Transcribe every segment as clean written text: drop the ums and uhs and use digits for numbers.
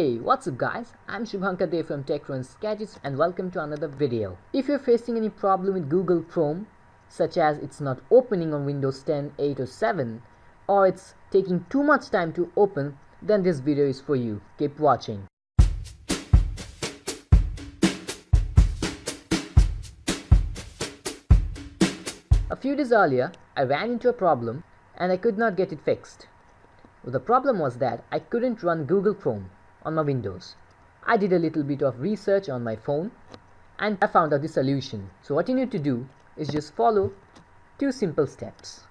Hey, what's up guys? I'm Shubhankar Dev from TechRuns Gadgets and welcome to another video. If you're facing any problem with Google Chrome, such as it's not opening on Windows 10, 8 or 7, or it's taking too much time to open, then this video is for you. Keep watching. A few days earlier, I ran into a problem and I could not get it fixed. The problem was that I couldn't run Google Chrome on my Windows. I did a little bit of research on my phone and I found out the solution. So what you need to do is just follow two simple steps.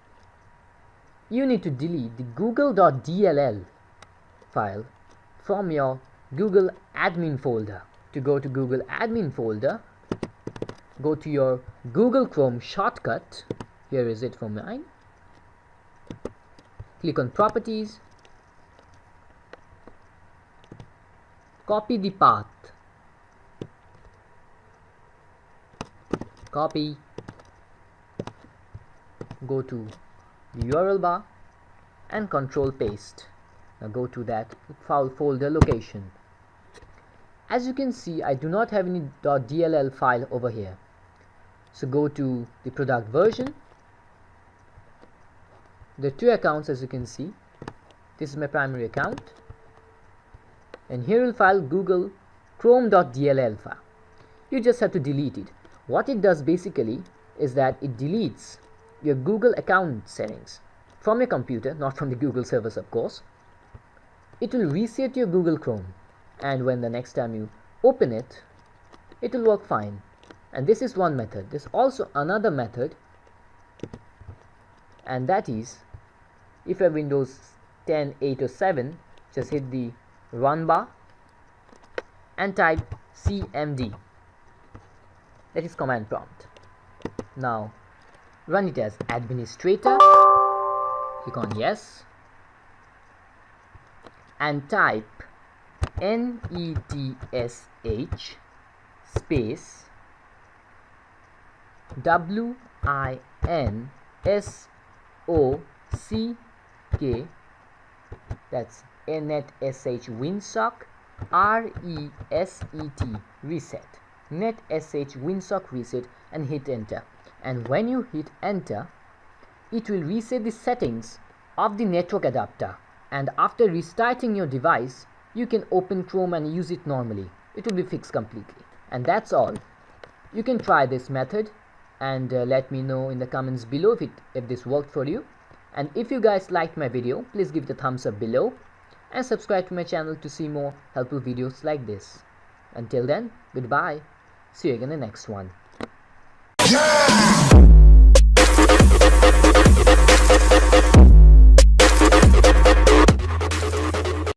You need to delete the google.dll file from your Google admin folder. To go to Google admin folder, go to your Google Chrome shortcut. Here is it for mine. Click on Properties, copy the path, copy, go to the URL bar and control paste. Now go to that file folder location. As you can see, I do not have any .dll file over here. So go to the product version. There are two accounts, as you can see. This is my primary account, and here you'll find Google Chrome.dll file. You just have to delete it. What it does basically is that it deletes your Google account settings from your computer, not from the Google servers of course. It will reset your Google Chrome, and when the next time you open it, it will work fine. And this is one method. There's also another method, and that is, if you have Windows 10, 8 or 7, just hit the run bar and type cmd. That is command prompt. Now run it as administrator, click on yes, and type netsh space winsock, that's netsh winsock reset, netsh winsock reset, and hit enter. And when you hit enter, it will reset the settings of the network adapter, and after restarting your device you can open Chrome and use it normally. It will be fixed completely, and that's all. You can try this method and let me know in the comments below if this worked for you. And if you guys liked my video, please give it a thumbs up below and subscribe to my channel to see more helpful videos like this. Until then, goodbye. See you again in the next one.